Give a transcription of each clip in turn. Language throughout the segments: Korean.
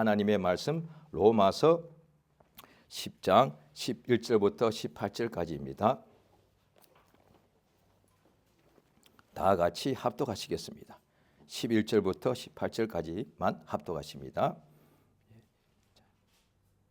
하나님의 말씀 로마서 10장 11절부터 18절까지입니다. 다 같이 합독하시겠습니다. 11절부터 18절까지만 합독하십니다.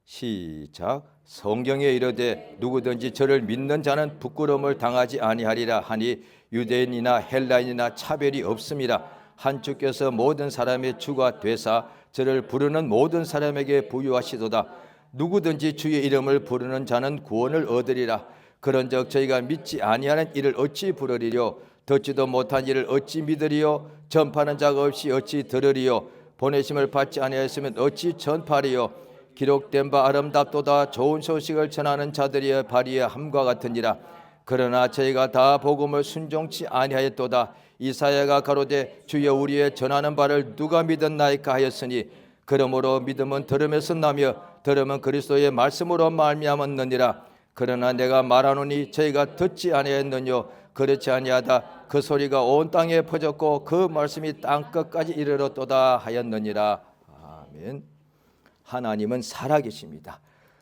시작. 성경에 이르되 누구든지 저를 믿는 자는 부끄러움을 당하지 아니하리라 하니 유대인이나 헬라인이나 차별이 없음이라. 한 주께서 모든 사람의 주가 되사 저를 부르는 모든 사람에게 부유하시도다. 누구든지 주의 이름을 부르는 자는 구원을 얻으리라. 그런즉 저희가 믿지 아니하는 이를 어찌 부르리요? 듣지도 못한 이를 어찌 믿으리요? 전파하는 자가 없이 어찌 들으리요? 보내심을 받지 아니하였으면 어찌 전파하리요? 기록된 바 아름답도다. 좋은 소식을 전하는 자들의 발의에 함과 같으니라. 그러나 저희가 다 복음을 순종치 아니하였도다. 이사야가 가로되 주여 우리의 전하는 바를 누가 믿었나이까 하였으니 그러므로 믿음은 들음에서 나며 들음은 그리스도의 말씀으로 말미암았느니라. 그러나 내가 말하노니 저희가 듣지 아니하였느뇨? 그렇지 아니하다. 그 소리가 온 땅에 퍼졌고 그 말씀이 땅끝까지 이르렀도다 하였느니라. 아멘. 하나님은 살아계십니다.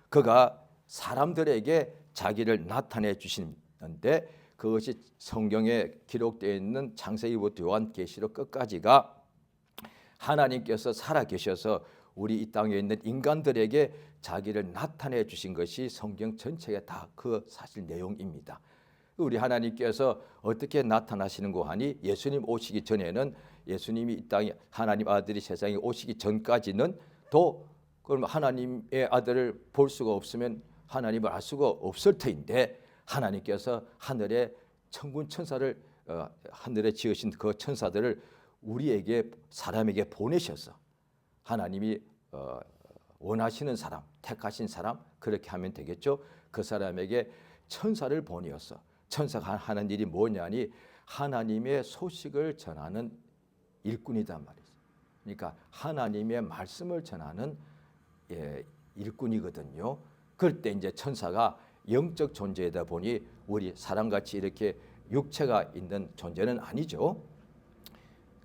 그가 사람들에게 자기를 나타내 주시는데 그것이 성경에 기록되어 있는 창세기부터 요한계시록 끝까지가 하나님께서 살아계셔서 우리 이 땅에 있는 인간들에게 자기를 나타내 주신 것이 성경 전체가 다 그 사실 내용입니다. 우리 하나님께서 어떻게 나타나시는고 하니 예수님 오시기 전에는 예수님이 이 땅에 하나님 아들이 세상에 오시기 전까지는 또 그럼 하나님의 아들을 볼 수가 없으면 하나님을 알 수가 없을 터인데 하나님께서 하늘에 천군 천사를 하늘에 지으신 그 천사들을 우리에게 사람에게 보내셔서 하나님이 원하시는 사람, 택하신 사람 그렇게 하면 되겠죠. 그 사람에게 천사를 보내었어. 천사가 하는 일이 뭐냐니 하나님의 소식을 전하는 일꾼이단 말이죠. 그러니까 하나님의 말씀을 전하는 일꾼이거든요. 그럴 때 이제 천사가 영적 존재이다 보니 우리 사람같이 이렇게 육체가 있는 존재는 아니죠.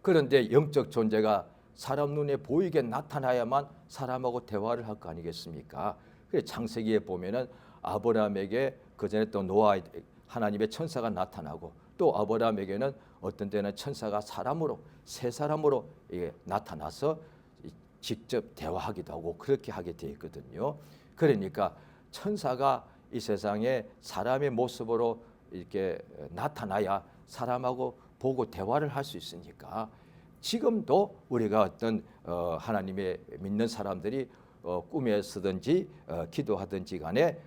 그런데 영적 존재가 사람 눈에 보이게 나타나야만 사람하고 대화를 할 거 아니겠습니까? 그래서 창세기에 보면은 아브라함에게 그 전에 또 노아 하나님의 천사가 나타나고 또 아브라함에게는 어떤 때는 천사가 사람으로 새 사람으로 나타나서 직접 대화하기도 하고 그렇게 하게 되어 있거든요. 그러니까 천사가 이 세상에 사람의 모습으로 이렇게 나타나야 사람하고 보고 대화를 할 수 있으니까 지금도 우리가 어떤 하나님의 믿는 사람들이 꿈에서든지 기도하든지 간에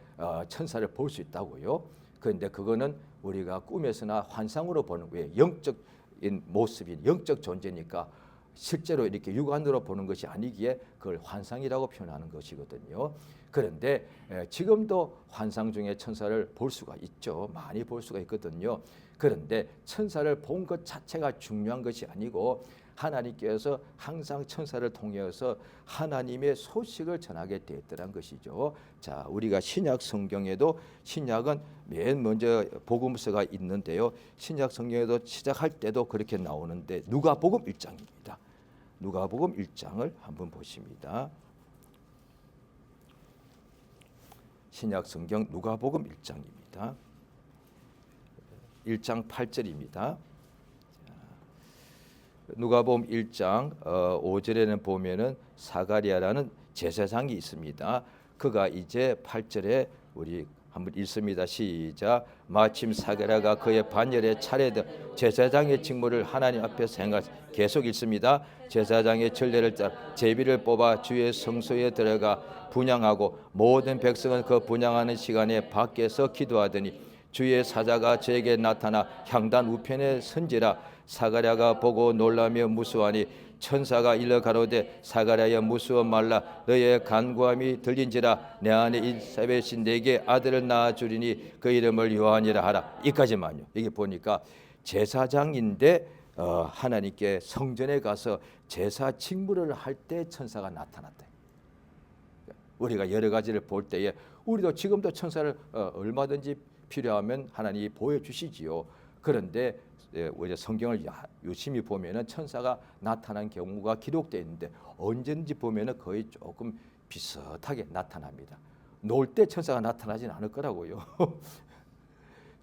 천사를 볼 수 있다고요. 그런데 그거는 우리가 꿈에서나 환상으로 보는 거예요. 영적인 모습이 영적 존재니까 실제로 이렇게 육안으로 보는 것이 아니기에 그걸 환상이라고 표현하는 것이거든요. 그런데 지금도 환상 중에 천사를 볼 수가 있죠. 많이 볼 수가 있거든요. 그런데 천사를 본 것 자체가 중요한 것이 아니고 하나님께서 항상 천사를 통해서 하나님의 소식을 전하게 되었더란 것이죠. 자, 우리가 신약 성경에도 신약은 맨 먼저 복음서가 있는데요. 신약 성경에도 시작할 때도 그렇게 나오는데 누가복음 1장입니다. 누가복음 1장을 한번 보십니다. 신약 성경 누가복음 1장입니다. 1장 8절입니다. 누가복음 1장 5절에는 보면은 사가랴라는 제사장이 있습니다. 그가 이제 8절에 우리 한번 읽습니다. 시작. 마침 사가랴가 그의 반열에 차례되 제사장의 직무를 하나님 앞에서 행하 계속 읽습니다. 제사장의 전례를 따라 제비를 뽑아 주의 성소에 들어가 분향하고 모든 백성은 그 분향하는 시간에 밖에서 기도하더니 주의 사자가 저에게 나타나 향단 우편에 선지라. 사가랴가 보고 놀라며 무수하니 천사가 일러 가로되 사가랴여 무수어 말라. 너의 간구함이 들린지라. 내 아내 엘사벳이 내게 아들을 낳아주리니 그 이름을 요한이라 하라. 이까지만요. 여기 보니까 제사장인데 하나님께 성전에 가서 제사 직무를 할 때 천사가 나타났다. 우리가 여러 가지를 볼 때에 우리도 지금도 천사를 얼마든지 필요하면 하나님이 보여주시지요. 그런데 우리 성경을 유심히 보면은 천사가 나타난 경우가 기록되어 있는데 언제든지 보면은 거의 조금 비슷하게 나타납니다. 놀 때 천사가 나타나진 않을 거라고요.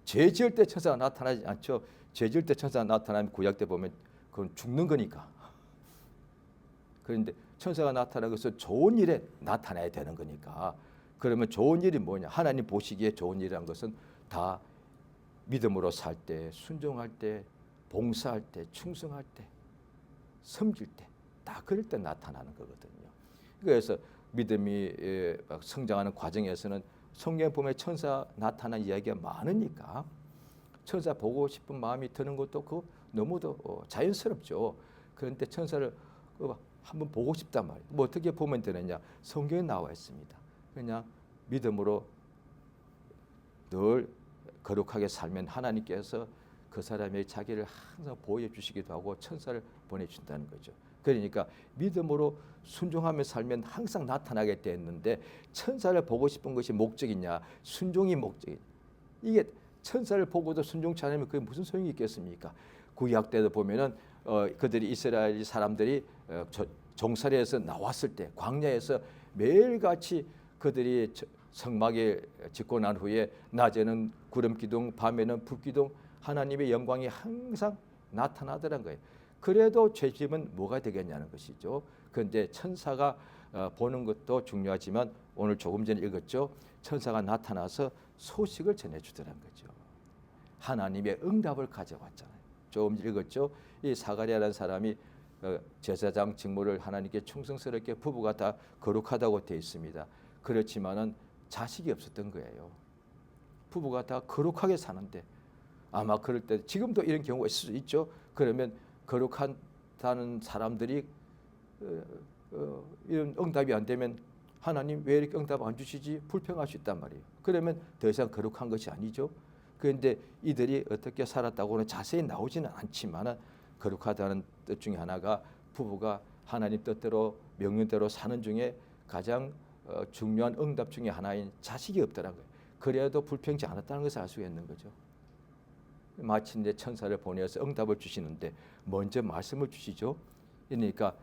죄 지을 때 천사가 나타나지 않죠. 죄 지을 때 천사가 나타나면 구약 때 보면 그건 죽는 거니까. 그런데 천사가 나타나는 것은 좋은 일에 나타나야 되는 거니까. 그러면 좋은 일이 뭐냐? 하나님 보시기에 좋은 일이라는 것은 다 믿음으로 살 때, 순종할 때, 봉사할 때, 충성할 때, 섬길 때, 다 그럴 때 나타나는 거거든요. 그래서 믿음이 성장하는 과정에서는 성경 보면 천사 나타난 이야기가 많으니까 천사 보고 싶은 마음이 드는 것도 그 너무도 자연스럽죠. 그런데 천사를 한번 보고 싶단 말이에요. 뭐 어떻게 보면 되느냐? 성경에 나와 있습니다. 그냥 믿음으로 늘 거룩하게 살면 하나님께서 그 사람의 자기를 항상 보여주시기도 하고 천사를 보내준다는 거죠. 그러니까 믿음으로 순종하며 살면 항상 나타나게 되었는데 천사를 보고 싶은 것이 목적이냐 순종이 목적이냐. 이게 천사를 보고도 순종치 않으면 그게 무슨 소용이 있겠습니까? 구약 때도 보면은 그들이 이스라엘 사람들이 종살이에서 나왔을 때 광야에서 매일같이 그들이 성막에 짓고 난 후에 낮에는 구름 기둥, 밤에는 불 기둥, 하나님의 영광이 항상 나타나더란 거예요. 그래도 죄짐은 뭐가 되겠냐는 것이죠. 그런데 천사가 보는 것도 중요하지만 오늘 조금 전에 읽었죠. 천사가 나타나서 소식을 전해주더란 거죠. 하나님의 응답을 가져왔잖아요. 조금 읽었죠. 이 사가랴라는 사람이 제사장 직무를 하나님께 충성스럽게 부부가 다 거룩하다고 되어 있습니다. 그렇지만은 자식이 없었던 거예요. 부부가 다 거룩하게 사는데 아마 그럴 때 지금도 이런 경우가 있을 수 있죠. 그러면 거룩하다는 사람들이 이런 응답이 안 되면 하나님 왜 이렇게 응답 안 주시지? 불평할 수 있단 말이에요. 그러면 더 이상 거룩한 것이 아니죠. 그런데 이들이 어떻게 살았다고는 자세히 나오지는 않지만 거룩하다는 뜻 중에 하나가 부부가 하나님 뜻대로 명령대로 사는 중에 가장 중요한 응답 중에 하나인 자식이 없더라고요. 그래도 불평치 않았다는 것을 알 수가 있는 거죠. 마침내 천사를 보내서 응답을 주시는데 먼저 말씀을 주시죠. 그러니까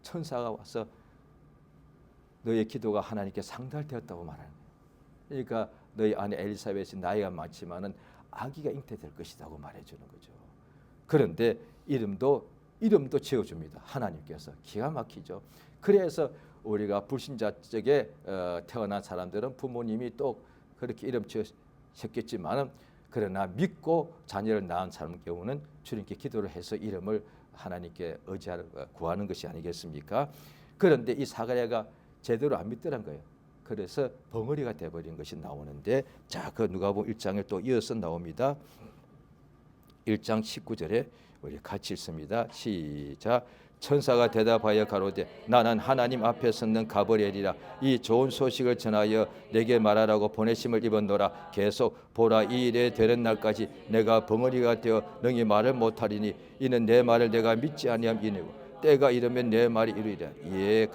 천사가 와서 너의 기도가 하나님께 상달되었다고 말하는 거예요. 그러니까 너희 아내 엘리사벳이 나이가 많지만은 아기가 잉태될 것이라고 말해주는 거죠. 그런데 이름도 지어줍니다. 하나님께서 기가 막히죠. 그래서 우리가 불신자 쪽에 태어난 사람들은 부모님이 또 그렇게 이름 지으셨겠지만은 그러나 믿고 자녀를 낳은 사람 경우는 주님께 기도를 해서 이름을 하나님께 의지하는 구하는 것이 아니겠습니까? 그런데 이 사가랴가 제대로 안 믿더란 거예요. 그래서 벙어리가 돼버린 것이 나오는데 자, 그 누가복음 1장을 또 이어서 나옵니다. 1장 19절에 우리 같이 읽습니다. 시작. 천사가 대답하여 가로되 나는 하나님 앞에 섰는 가브리엘이라. 이 좋은 소식을 전하여 내게 말하라고 보내심을 입었노라. 계속 보라, 이 일에 되는 날까지 내가 벙어리가 되어 능히 말을 못하리니 이는 내 말을 내가 믿지 아니함이니고 때가 이르면 내 말이 이루리라. 예,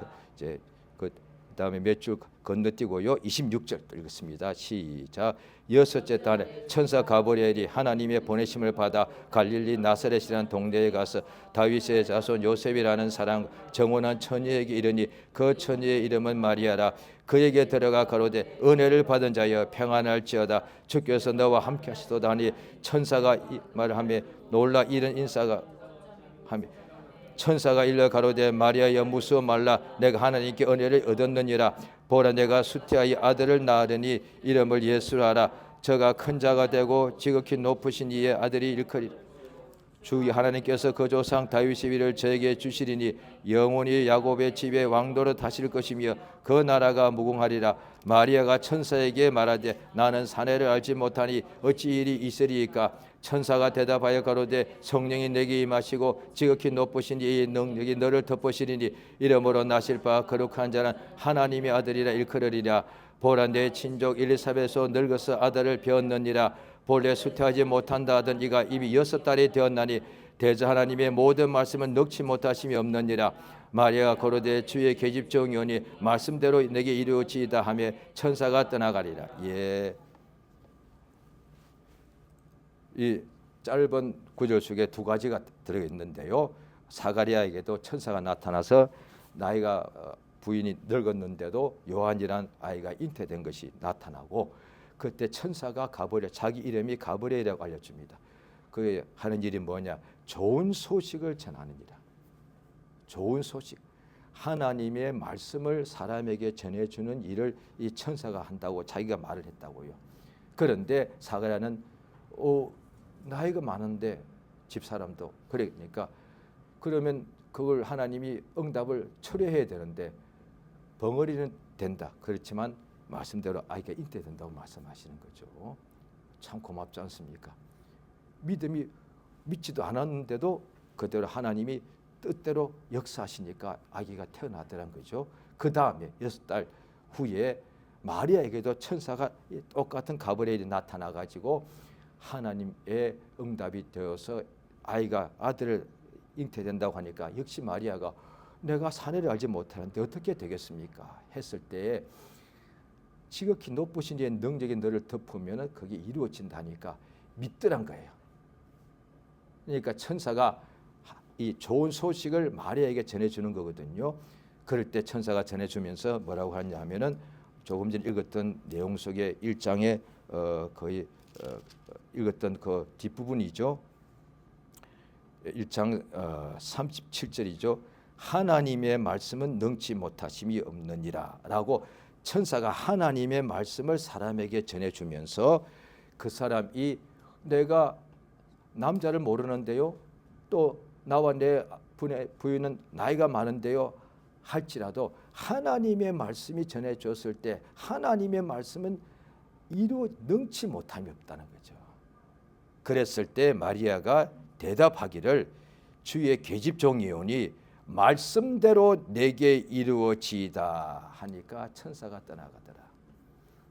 그다음에 몇 줄 건너뛰고요. 26절 읽겠습니다. 시작. 여섯째 달에 천사 가브리엘이 하나님의 보내심을 받아 갈릴리 나사렛이라는 동네에 가서 다윗의 자손 요셉이라는 사랑 정원한 처녀에게 이르니 그 처녀의 이름은 마리아라. 그에게 들어가 가로되 은혜를 받은 자여 평안할지어다. 주께서 너와 함께 하시도다 하니 천사가 이 말을 하며 놀라 이른 인사가 하며 천사가 일러 가로되 마리아여 무수어 말라. 내가 하나님께 은혜를 얻었느니라. 보라, 내가 수태하여 아들을 낳으리니 이름을 예수라 하라. 저가 큰 자가 되고 지극히 높으신 이의 아들이 일컬이라. 주 하나님께서 그 조상 다윗의 위를 저에게 주시리니 영원히 야곱의 집에 왕도로 다스릴 것이며 그 나라가 무궁하리라. 마리아가 천사에게 말하되 나는 사내를 알지 못하니 어찌 일이 있으리이까. 천사가 대답하여 가로되 성령이 내게 임하시고 지극히 높으신 이의 능력이 너를 덮으시리니 이러므로 나실 바 거룩한 자는 하나님의 아들이라 일컬으리라. 보라, 내 친족 엘리사벳도 늙어서 아들을 배었느니라. 본래 수태하지 못한다 하던 이가 이미 6달이 되었나니 대저 하나님의 모든 말씀은 넉지 못하심이 없느니라. 마리아가 거로되 주의 계집종이 오니 말씀대로 내게 이루어지이다 하며 천사가 떠나가리라. 예, 이 짧은 구절 속에 두 가지가 들어있는데요. 사가랴에게도 천사가 나타나서 나이가 부인이 늙었는데도 요한이란 아이가 잉태된 것이 나타나고, 그때 천사가 가브리엘, 자기 이름이 가브리엘이라고 알려줍니다. 그 하는 일이 뭐냐? 좋은 소식을 전하는 일이다. 좋은 소식, 하나님의 말씀을 사람에게 전해주는 일을 이 천사가 한다고 자기가 말을 했다고요. 그런데 사가랴는 나이가 많은데 집사람도 그러니까 그러면 그걸 하나님이 응답을 철회해야 되는데 벙어리는 된다. 그렇지만 말씀대로 아이가 잉태된다고 말씀하시는 거죠. 참 고맙지 않습니까? 믿지도 않았는데도 그대로 하나님이 뜻대로 역사하시니까 아기가 태어나더란 거죠. 그 다음에 6달 후에 마리아에게도 천사가 똑같은 가브리엘이 나타나가지고 하나님의 응답이 되어서 아이가 아들을 잉태된다고 하니까 역시 마리아가 내가 사내를 알지 못하는데 어떻게 되겠습니까? 했을 때 지극히 높으신 이의 능력이 너를 덮으면 그게 이루어진다니까 믿더란 거예요. 그러니까 천사가 이 좋은 소식을 마리아에게 전해주는 거거든요. 그럴 때 천사가 전해주면서 뭐라고 하냐면은 조금 전에 읽었던 내용 속에 1장에 거의 읽었던 그 뒷부분이죠. 1장 37절이죠. 하나님의 말씀은 능치 못하심이 없느니라 라고 천사가 하나님의 말씀을 사람에게 전해주면서 그 사람이 내가 남자를 모르는데요, 또 나와 내 부인은 나이가 많은데요 할지라도 하나님의 말씀이 전해졌을 때 하나님의 말씀은 능치 못함이 없다는 거죠. 그랬을 때 마리아가 대답하기를 주의 계집종이오니 말씀대로 내게 이루어지이다 하니까 천사가 떠나가더라.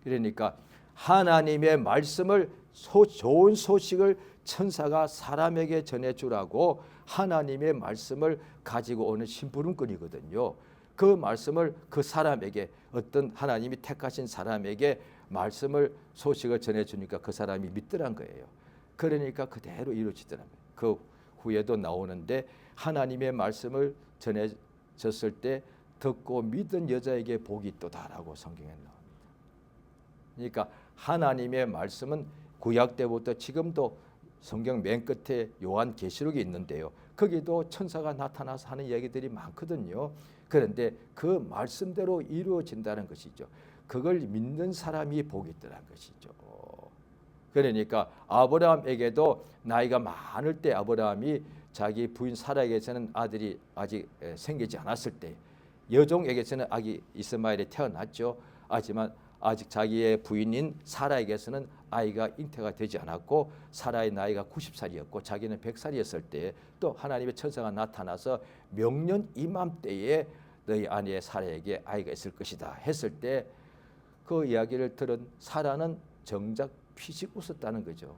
그러니까 하나님의 말씀을 좋은 소식을 천사가 사람에게 전해주라고 하나님의 말씀을 가지고 오는 심부름꾼이거든요. 그 말씀을 그 사람에게, 어떤 하나님이 택하신 사람에게 말씀을 소식을 전해주니까 그 사람이 믿더란 거예요. 그러니까 그대로 이루어지더라고요. 그 후에도 나오는데 하나님의 말씀을 전해졌을 때 듣고 믿은 여자에게 복이 있도다라고 성경에 나옵니다. 그러니까 하나님의 말씀은 구약 때부터 지금도 성경 맨 끝에 요한계시록이 있는데요. 거기도 천사가 나타나서 하는 얘기들이 많거든요. 그런데 그 말씀대로 이루어진다는 것이죠. 그걸 믿는 사람이 복이 있다는 것이죠. 그러니까 아브라함에게도 나이가 많을 때 아브라함이 자기 부인 사라에게서는 아들이 아직 생기지 않았을 때 여종에게서는 아기 이스마엘이 태어났죠. 하지만 아직 자기의 부인인 사라에게서는 아이가 잉태가 되지 않았고 사라의 나이가 90살이었고 자기는 100살이었을 때 또 하나님의 천사가 나타나서 명년 이맘때에 너희 아내 사라에게 아이가 있을 것이다 했을 때 그 이야기를 들은 사라는 정작 피식 웃었다는 거죠.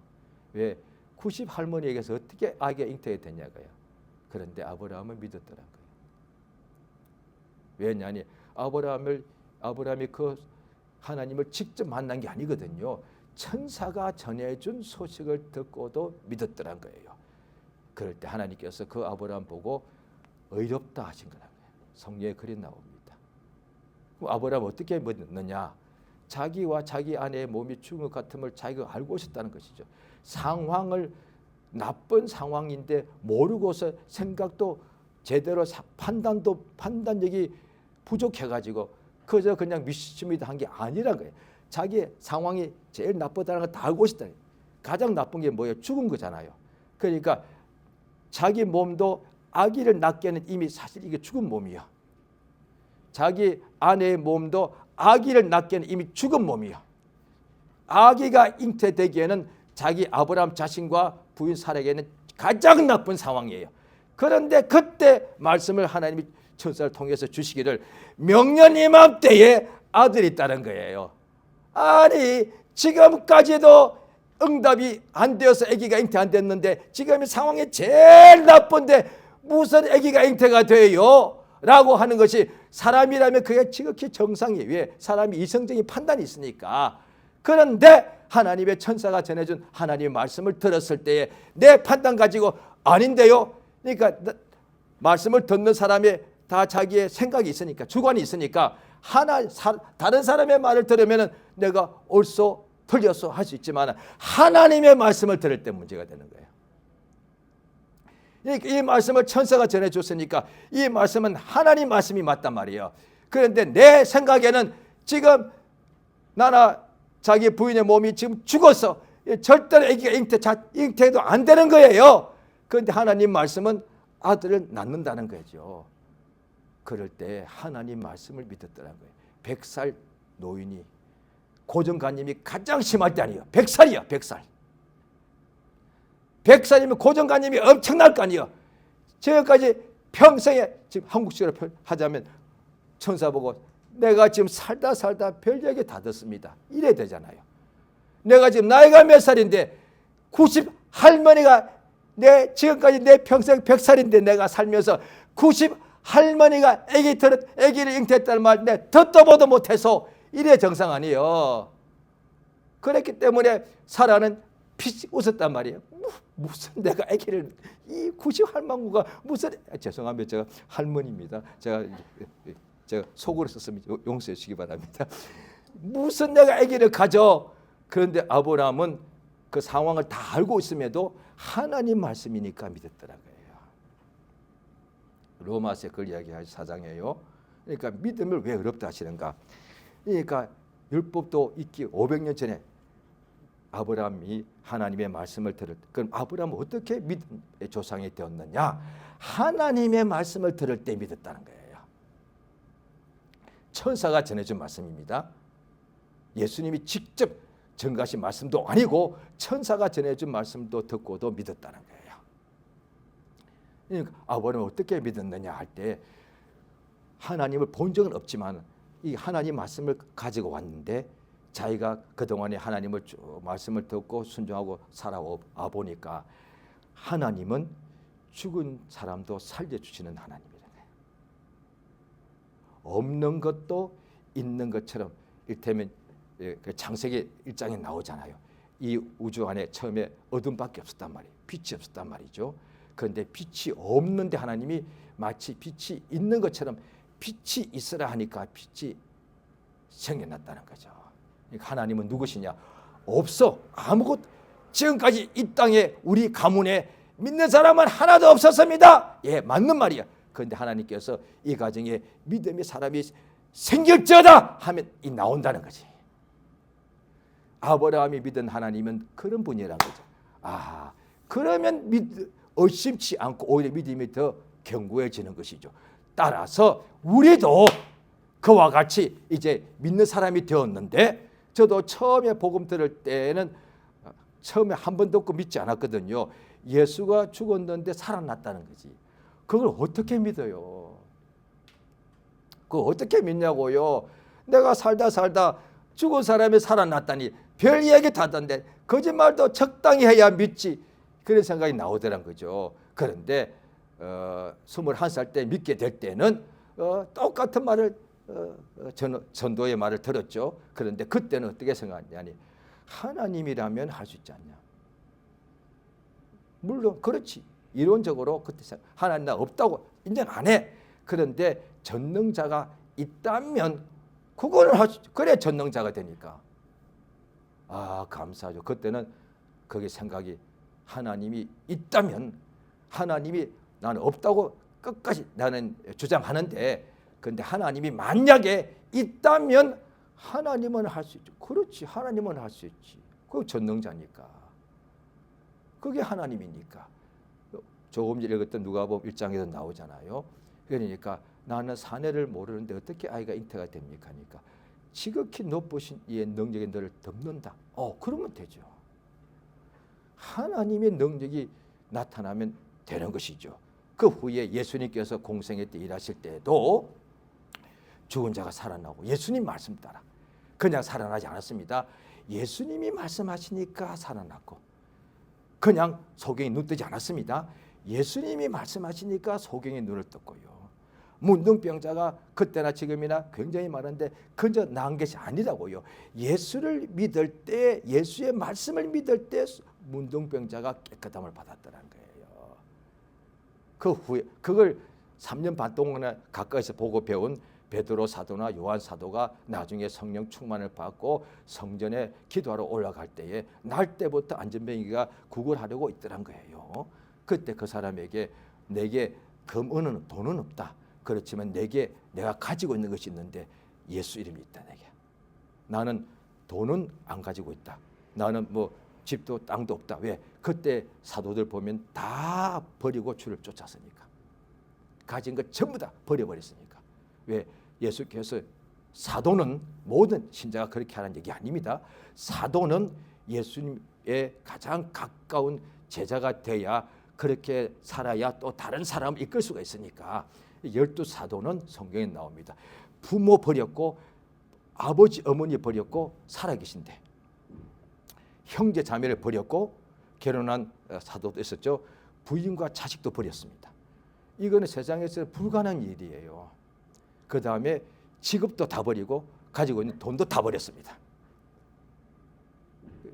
왜? 90 할머니에게서 어떻게 아기가 잉태가 됐냐고요. 그런데 아브라함은 믿었더란 거예요. 왜냐하니 아브라함이 그 하나님을 직접 만난 게 아니거든요. 천사가 전해준 소식을 듣고도 믿었더란 거예요. 그럴 때 하나님께서 그 아브라함 보고 의롭다 하신 거라고요. 성경에 그리 나옵니다. 아브라함 어떻게 믿느냐? 자기와 자기 아내의 몸이 죽은 것 같음을 자기가 알고 있었다는 것이죠. 상황을 나쁜 상황인데 모르고서 생각도 제대로 판단력이 부족해가지고 그저 그냥 믿습니다 한 게 아니란 거예요. 자기 상황이 제일 나쁘다는 걸 다 알고 있다. 가장 나쁜 게 뭐예요? 죽은 거잖아요. 그러니까 자기 몸도 아기를 낳기에는 이미 사실 이게 죽은 몸이야. 자기 아내의 몸도 아기를 낳기에는 이미 죽은 몸이야. 아기가 잉태되기에는 자기 아브라함 자신과 부인 사라에게는 가장 나쁜 상황이에요. 그런데 그때 말씀을 하나님이 천사를 통해서 주시기를 명년 이맘때에 아들이 있다는 거예요. 아니 지금까지도 응답이 안 되어서 아기가 잉태 안 됐는데 지금 이 상황이 제일 나쁜데 무슨 아기가 잉태가 돼요? 라고 하는 것이 사람이라면 그게 지극히 정상이에요. 왜? 사람이 이성적인 판단이 있으니까. 그런데 하나님의 천사가 전해준 하나님의 말씀을 들었을 때에 내 판단 가지고 아닌데요. 그러니까 말씀을 듣는 사람이 다 자기의 생각이 있으니까, 주관이 있으니까 다른 사람의 말을 들으면 내가 옳소 틀렸소 할 수 있지만 하나님의 말씀을 들을 때 문제가 되는 거예요. 이 말씀을 천사가 전해줬으니까 이 말씀은 하나님 말씀이 맞단 말이에요. 그런데 내 생각에는 지금 나나 자기 부인의 몸이 지금 죽었어. 절대로 아기가 잉태도 안 되는 거예요. 그런데 하나님 말씀은 아들을 낳는다는 거죠. 그럴 때 하나님 말씀을 믿었더라는 거예요. 100살 노인이 고정관념이 가장 심할 때 아니에요. 100살이야. 100살. 100살이면 고정관념이 엄청날 거 아니에요. 지금까지 평생에, 지금 한국식으로 하자면 천사 보고 내가 지금 살다 별 얘기 다 듣습니다. 이래야 되잖아요. 내가 지금 나이가 몇 살인데 90 할머니가 지금까지 내 평생 100살인데 내가 살면서 90 할머니가 아기를 잉태했다는 말 내 듣도 보도 못해서 이래 정상 아니에요. 그랬기 때문에 사라는 빛이 웃었단 말이에요. 무슨 내가 아기를 이 90 할망구가 무슨 죄송합니다. 제가 할머니입니다. 제가 속으로 썼으면 용서해 주시기 바랍니다. 무슨 내가 아기를 가져. 그런데 아브라함은 그 상황을 다 알고 있음에도 하나님 말씀이니까 믿었더라 거예요. 로마서에 그걸 이야기하는 사장이에요. 그러니까 믿음을 왜 어렵다 하시는가. 그러니까 율법도 있기 500년 전에 아브라함이 하나님의 말씀을 들을 때, 그럼 아브라함은 어떻게 믿음의 조상이 되었느냐? 하나님의 말씀을 들을 때 믿었다는 거예요. 천사가 전해준 말씀입니다. 예수님이 직접 전가하신 말씀도 아니고 천사가 전해준 말씀도 듣고도 믿었다는 거예요. 그러니까 아브라함은 어떻게 믿었느냐 할 때 하나님을 본 적은 없지만 이 하나님 말씀을 가지고 왔는데 자기가 그동안에 하나님을 말씀을 듣고 순종하고 살아와 보니까 하나님은 죽은 사람도 살려주시는 하나님이라네. 없는 것도 있는 것처럼 이를테면 창세기 1장에 나오잖아요. 이 우주 안에 처음에 어둠밖에 없었단 말이에요. 빛이 없었단 말이죠. 그런데 빛이 없는데 하나님이 마치 빛이 있는 것처럼 빛이 있으라 하니까 빛이 생겨났다는 거죠. 하나님은 누구시냐? 없어. 아무것도 지금까지 이 땅에 우리 가문에 믿는 사람은 하나도 없었습니다. 예, 맞는 말이야. 그런데 하나님께서 이 가정에 믿음의 사람이 생길지어다 하면 이 나온다는 거지. 아브라함이 믿은 하나님은 그런 분이라는 거죠. 아, 그러면 의심치 않고 오히려 믿음이 더 견고해지는 것이죠. 따라서 우리도 그와 같이 이제 믿는 사람이 되었는데, 저도 처음에 복음 들을 때는 처음에 한 번 듣고 믿지 않았거든요. 예수가 죽었는데 살아났다는 거지. 그걸 어떻게 믿어요? 그걸 어떻게 믿냐고요? 내가 살다 죽은 사람이 살아났다니 별 이야기 다 하던데 거짓말도 적당히 해야 믿지. 그런 생각이 나오더란 거죠. 그런데 21살 때 믿게 될 때는 똑같은 말을 전도의 말을 들었죠. 그런데 그때는 어떻게 생각하냐니, 하나님이라면 할 수 있지 않냐. 물론 그렇지. 이론적으로 그때 하나님 나 없다고 인정 안 해. 그런데 전능자가 있다면 그거는 할 수 있죠. 그래 전능자가 되니까. 아, 감사하죠. 그때는 그게 생각이, 하나님이 있다면, 하나님이 나는 없다고 끝까지 나는 주장하는데, 그런데 하나님이 만약에 있다면 하나님은 할 수 있죠. 그렇지, 하나님은 할 수 있지. 그 전능자니까. 그게 하나님이니까. 조금 전에 읽었던 누가복음 1장에도 나오잖아요. 그러니까 나는 사내를 모르는데 어떻게 아이가 잉태가 됩니까? 하니까 지극히 높으신 이의 능력이 너를 덮는다. 그러면 되죠. 하나님의 능력이 나타나면 되는 것이죠. 그 후에 예수님께서 공생애 때 일하실 때에도 죽은 자가 살아나고, 예수님 말씀 따라 그냥 살아나지 않았습니다. 예수님이 말씀하시니까 살아났고, 그냥 소경이 눈 뜨지 않았습니다. 예수님이 말씀하시니까 소경이 눈을 떴고요. 문둥병자가 그때나 지금이나 굉장히 많은데 그저 나은 것이 아니라고요. 예수를 믿을 때, 예수의 말씀을 믿을 때 문둥병자가 깨끗함을 받았다는 거예요. 그 후에 그걸 3년 반 동안 가까이서 보고 배운 베드로 사도나 요한 사도가 나중에 성령 충만을 받고 성전에 기도하러 올라갈 때에 날 때부터 안전뱅이가 구걸하려고 있더란 거예요. 그때 그 사람에게 내게 금은은 돈은 없다. 그렇지만 내가 가지고 있는 것이 있는데 예수 이름이 있다. 내게. 나는 돈은 안 가지고 있다. 나는 뭐 집도 땅도 없다. 왜? 그때 사도들 보면 다 버리고 주를 쫓았으니까. 가진 것 전부 다 버려버렸으니까. 왜? 예수께서 사도는 모든 신자가 그렇게 하는 얘기 아닙니다. 사도는 예수님의 가장 가까운 제자가 돼야 그렇게 살아야 또 다른 사람을 이끌 수가 있으니까 12사도는 성경에 나옵니다. 부모 버렸고 아버지 어머니 버렸고 살아계신데 형제 자매를 버렸고 결혼한 사도도 있었죠. 부인과 자식도 버렸습니다. 이거는 세상에서 불가능한 일이에요. 그 다음에 직업도 다 버리고 가지고 있는 돈도 다 버렸습니다.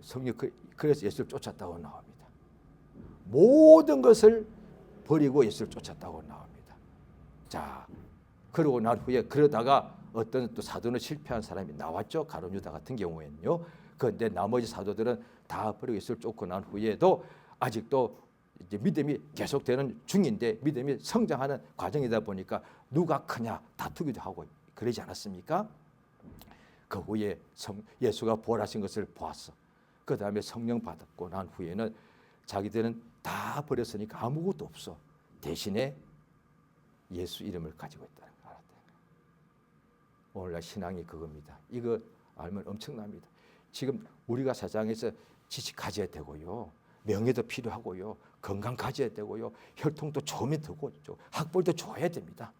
성령 그래서 예수를 쫓았다고 나옵니다. 모든 것을 버리고 예수를 쫓았다고 나옵니다. 자, 그러고 난 후에 그러다가 어떤 또 사도는 실패한 사람이 나왔죠. 가룟 유다 같은 경우에는요. 그런데 나머지 사도들은 다 버리고 예수를 쫓고 난 후에도 아직도 이제 믿음이 계속되는 중인데 믿음이 성장하는 과정이다 보니까 누가 크냐 다투기도 하고 그러지 않았습니까? 그 후에 예수가 부활하신 것을 보았어. 그 다음에 성령 받았고 난 후에는 자기들은 다 버렸으니까 아무것도 없어. 대신에 예수 이름을 가지고 있다는 걸 알았다는 거예요. 오늘날 신앙이 그겁니다. 이거 알면 엄청납니다. 지금 우리가 세상에서 지식 가져야 되고요. 명예도 필요하고요. 건강 가져야 되고요. 혈통도 좋으면 되고 학벌도 좋아야 됩니다.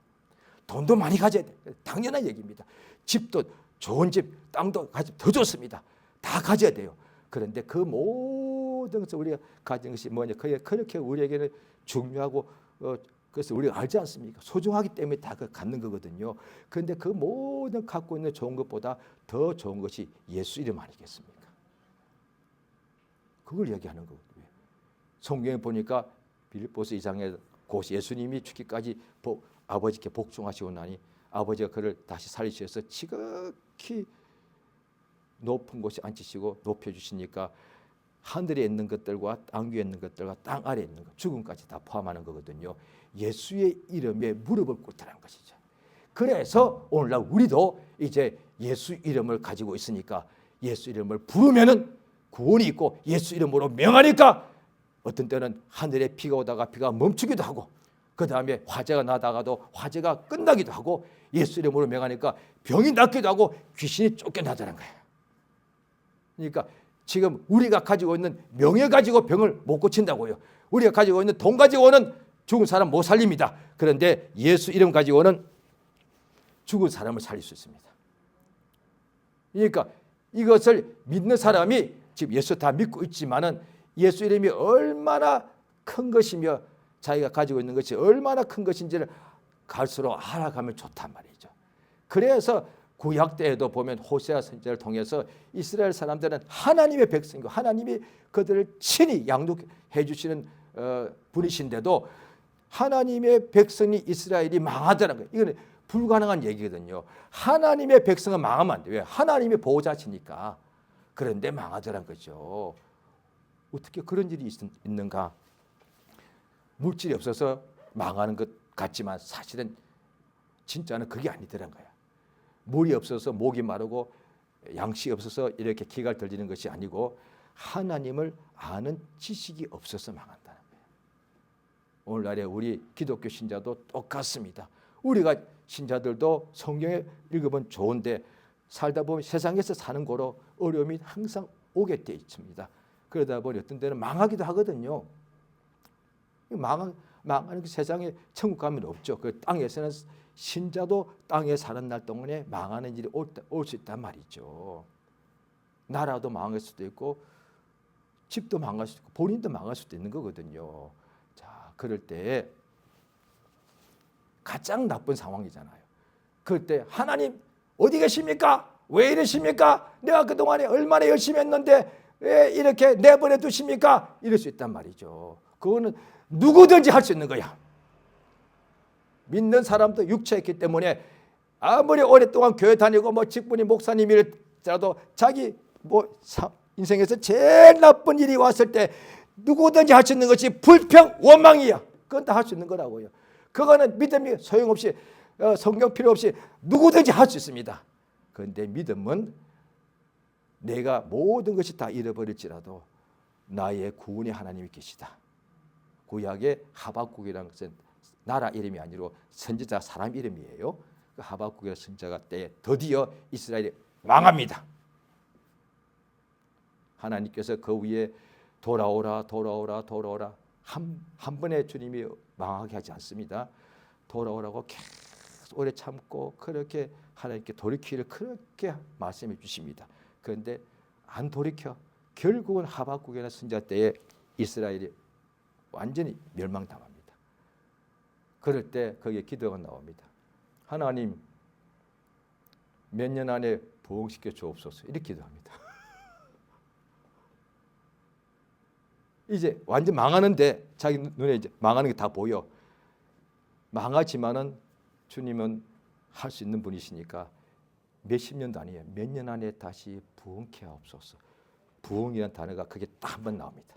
돈도 많이 가져야 돼요. 당연한 얘기입니다. 집도 좋은 집, 땅도 가지면 더 좋습니다. 다 가져야 돼요. 그런데 그 모든 것을 우리가 가진 것이 뭐냐? 그렇게 우리에게는 중요하고 그래서 우리가 알지 않습니까? 소중하기 때문에 다 갖는 거거든요. 그런데 그 모든 갖고 있는 좋은 것보다 더 좋은 것이 예수 이름 아니겠습니까? 그걸 얘기하는 거거든요. 성경에 보니까 빌립보서 2장에 예수님이 죽기까지 아버지께 복종하시고 나니 아버지가 그를 다시 살리셔서 지극히 높은 곳에 앉히시고 높여주시니까 하늘에 있는 것들과 땅 위에 있는 것들과 땅 아래에 있는 것, 죽음까지 다 포함하는 거거든요. 예수의 이름에 무릎을 꿇더라는 것이죠. 그래서 오늘날 우리도 이제 예수 이름을 가지고 있으니까 예수 이름을 부르면은 구원이 있고 예수 이름으로 명하니까 어떤 때는 하늘에 비가 오다가 비가 멈추기도 하고 그 다음에 화재가 나다가도 화재가 끝나기도 하고 예수 이름으로 명하니까 병이 낫기도 하고 귀신이 쫓겨나자는 거예요. 그러니까 지금 우리가 가지고 있는 명예 가지고 병을 못 고친다고요. 우리가 가지고 있는 돈 가지고는 죽은 사람 못 살립니다. 그런데 예수 이름 가지고는 죽은 사람을 살릴 수 있습니다. 그러니까 이것을 믿는 사람이 지금 예수 다 믿고 있지만은 예수 이름이 얼마나 큰 것이며 자기가 가지고 있는 것이 얼마나 큰 것인지를 갈수록 알아가면 좋단 말이죠. 그래서 구약 때에도 보면 호세아 선지자를 통해서 이스라엘 사람들은 하나님의 백성이고 하나님이 그들을 친히 양육해 주시는 분이신데도 하나님의 백성이 이스라엘이 망하더라는 거예요. 이거는 불가능한 얘기거든요. 하나님의 백성은 망하면 안 돼요. 왜? 하나님의 보호자시니까. 그런데 망하더란 거죠. 어떻게 그런 일이 있는가? 물질이 없어서 망하는 것 같지만 사실은 진짜는 그게 아니더란 거야. 물이 없어서 목이 마르고 양식이 없어서 이렇게 기가 들리는 것이 아니고 하나님을 아는 지식이 없어서 망한다는 거예요. 오늘날에 우리 기독교 신자도 똑같습니다. 우리가 신자들도 성경에 읽으면 좋은데 살다 보면 세상에서 사는 거로 어려움이 항상 오게 돼 있습니다. 그러다 보니 어떤 때는 망하기도 하거든요. 망하는 그 세상에 천국 가면 없죠. 그 땅에서는 신자도 땅에 사는 날 동안에 망하는 일이 올 수 있단 말이죠. 나라도 망할 수도 있고 집도 망할 수도 있고 본인도 망할 수도 있는 거거든요. 자, 그럴 때 가장 나쁜 상황이잖아요. 그때 하나님 어디 계십니까? 왜 이러십니까? 내가 그동안에 얼마나 열심히 했는데 왜 이렇게 내버려 두십니까? 이럴 수 있단 말이죠. 그거는 누구든지 할 수 있는 거야. 믿는 사람도 육체였기 때문에 아무리 오랫동안 교회 다니고 뭐 직분이 목사님이라도 자기 뭐 인생에서 제일 나쁜 일이 왔을 때 누구든지 할 수 있는 것이 불평, 원망이야. 그건 다 할 수 있는 거라고요. 그거는 믿음이 소용없이 성경 필요 없이 누구든지 할 수 있습니다. 그런데 믿음은 내가 모든 것이 다 잃어버릴지라도 나의 구원의 하나님이 계시다. 구약의 하박국이라는 것은 나라 이름이 아니고 선지자 사람 이름이에요. 그 하박국의 선지자가 때에 드디어 이스라엘이 망합니다. 하나님께서 그 위에 돌아오라 한 번에 주님이 망하게 하지 않습니다. 돌아오라고 계속 오래 참고 그렇게 하나님께 돌이키기를 그렇게 말씀해 주십니다. 그런데 안 돌이켜 결국은 하박국이나 선지자 때에 이스라엘이 완전히 멸망당합니다. 그럴 때 거기에 기도가 나옵니다. 하나님 몇 년 안에 부흥시켜 주옵소서 이렇게 기도합니다. 이제 완전 망하는데 자기 눈에 이제 망하는 게 다 보여. 망하지만은 주님은 할 수 있는 분이시니까 몇십 년도 아니에요. 몇 년 안에 다시 부흥케 하옵소서. 부흥이라는 단어가 그게 딱 한 번 나옵니다.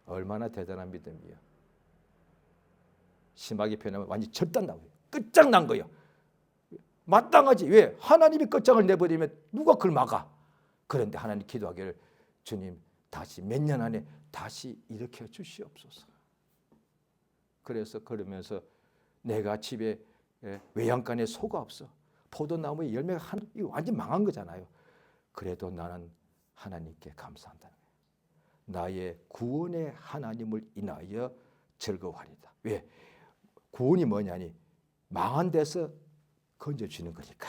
얼마나 대단한 믿음이에요. 심하게 표현하면 완전히 절단나고요. 끝장난 거예요. 마땅하지. 왜? 하나님이 끝장을 내버리면 누가 그걸 막아? 그런데 하나님 기도하기를 주님 다시 몇 년 안에 다시 일으켜 주시옵소서. 그래서 그러면서 내가 집에 외양간에 소가 없어. 포도나무에 열매가 이거 완전 망한 거잖아요. 그래도 나는 하나님께 감사한다는 거예요. 나의 구원의 하나님을 인하여 즐거워하리다. 왜? 구원이 뭐냐니 망한 데서 건져주시는 거니까.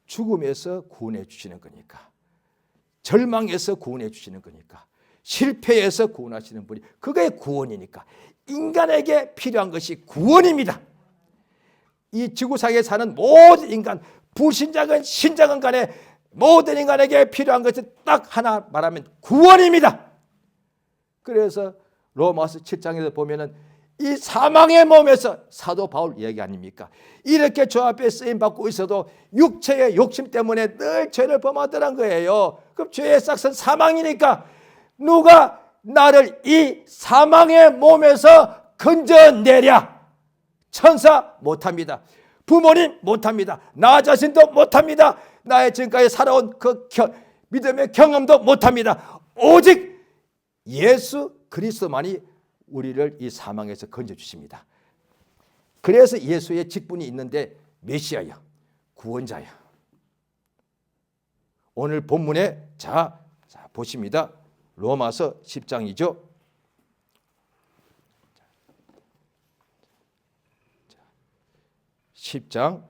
죽음에서 구원해 주시는 거니까. 절망에서 구원해 주시는 거니까. 실패에서 구원하시는 분이 그게 구원이니까. 인간에게 필요한 것이 구원입니다. 이 지구상에 사는 모든 인간, 불신자건 신자건 간에 모든 인간에게 필요한 것은 딱 하나 말하면 구원입니다. 그래서 로마서 7장에서 보면은 이 사망의 몸에서 사도 바울 얘기 아닙니까? 이렇게 저 앞에 쓰임 받고 있어도 육체의 욕심 때문에 늘 죄를 범하더란 거예요. 그럼 죄의 싹은 사망이니까 누가 나를 이 사망의 몸에서 건져내랴? 천사 못합니다. 부모님 못합니다. 나 자신도 못합니다. 나의 지금까지 살아온 그 믿음의 경험도 못합니다. 오직 예수 그리스도만이 우리를 이 사망에서 건져주십니다. 그래서 예수의 직분이 있는데 메시아야, 구원자야. 오늘 본문에 자 보십니다. 로마서 10장이죠. 10장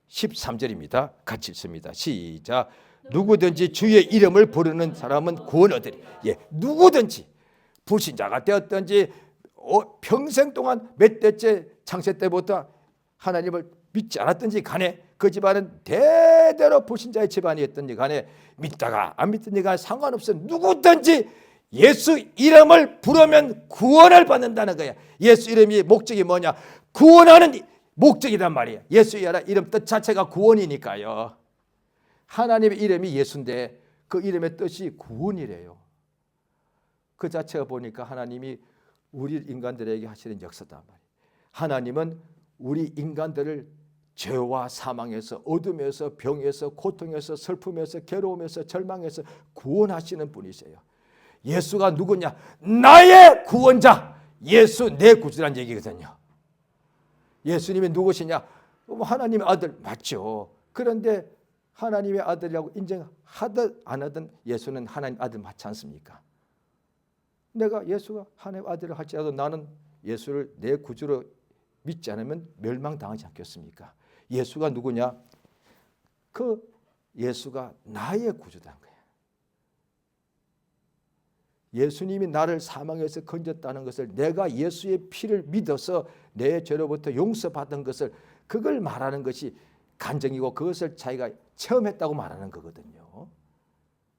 13절입니다. 같이 읽습니다. 시작. 누구든지 주의 이름을 부르는 사람은 구원 얻으리. 예, 누구든지 불신자가 되었든지 평생 동안 몇 대째 창세 때부터 하나님을 믿지 않았든지 간에 그 집안은 대대로 불신자의 집안이었든지 간에 믿다가 안 믿든지 간에 상관없어. 누구든지 예수 이름을 부르면 구원을 받는다는 거야. 예수 이름이 목적이 뭐냐? 구원하는 목적이란 말이에요. 예수 이름 뜻 자체가 구원이니까요. 하나님의 이름이 예수인데 그 이름의 뜻이 구원이래요. 그 자체가 보니까 하나님이 우리 인간들에게 하시는 역사단 말이에요. 하나님은 우리 인간들을 죄와 사망에서 어둠에서 병에서 고통에서 슬픔에서 괴로움에서 절망에서 구원하시는 분이세요. 예수가 누구냐? 나의 구원자. 예수 내 구주란 얘기거든요. 예수님이 누구시냐? 하나님의 아들 맞죠. 그런데 하나님의 아들이라고 인정하든 안 하든 예수는 하나님 아들 맞지 않습니까? 내가 예수가 하나님의 아들을 할지라도 나는 예수를 내 구주로 믿지 않으면 멸망당하지 않겠습니까? 예수가 누구냐? 그 예수가 나의 구주라는 거예요. 예수님이 나를 사망에서 건졌다는 것을, 내가 예수의 피를 믿어서 내 죄로부터 용서받은 것을, 그걸 말하는 것이 간증이고 그것을 자기가 체험했다고 말하는 거거든요.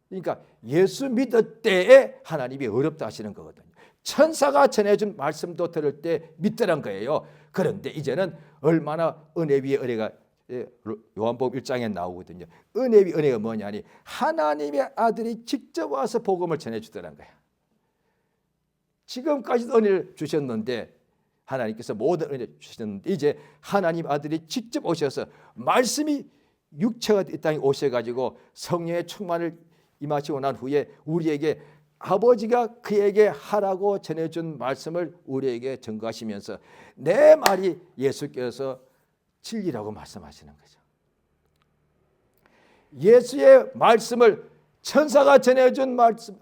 그러니까 예수 믿을 때에 하나님이 어렵다 하시는 거거든요. 천사가 전해준 말씀도 들을 때 믿더란 거예요. 그런데 이제는 얼마나 은혜 위에 은혜가, 요한복음 1장에 나오거든요. 은혜 위에 은혜가 뭐냐니, 하나님의 아들이 직접 와서 복음을 전해주더란 거야. 지금까지도 은혜를 주셨는데, 하나님께서 모든 은혜를 주셨는데, 이제 하나님 아들이 직접 오셔서 말씀이 육체가 이 땅에 오셔가지고 성령의 충만을 임하시고 난 후에 우리에게 아버지가 그에게 하라고 전해준 말씀을 우리에게 전가하시면서 내 말이 예수께서 진리라고 말씀하시는 거죠. 예수의 말씀을 천사가 전해준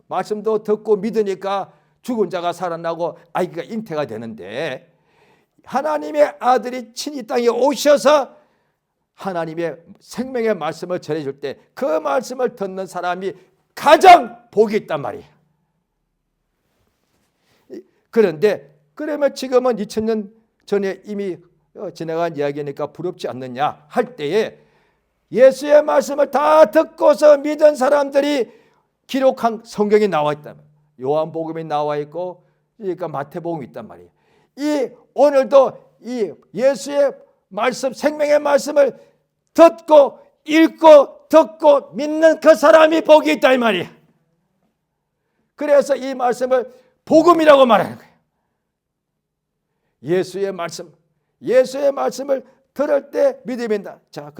말씀도 듣고 믿으니까 죽은 자가 살아나고 아기가 잉태가 되는데, 하나님의 아들이 친히 땅에 오셔서 하나님의 생명의 말씀을 전해줄 때 그 말씀을 듣는 사람이 가장 복이 있단 말이에요. 그런데 그러면 지금은 2000년 전에 이미 지나간 이야기니까 부럽지 않느냐 할 때에, 예수의 말씀을 다 듣고서 믿은 사람들이 기록한 성경이 나와 있단 말이에요. 요한복음이 나와 있고, 그러니까 마태복음이 있단 말이에요. 이 오늘도 이 예수의 말씀, 생명의 말씀을 듣고 읽고 듣고 믿는 그 사람이 복이 있다 이 말이에요. 그래서 이 말씀을 복음이라고 말하는 거예요. 예수의 말씀을 들을 때 믿음이 있다. 자,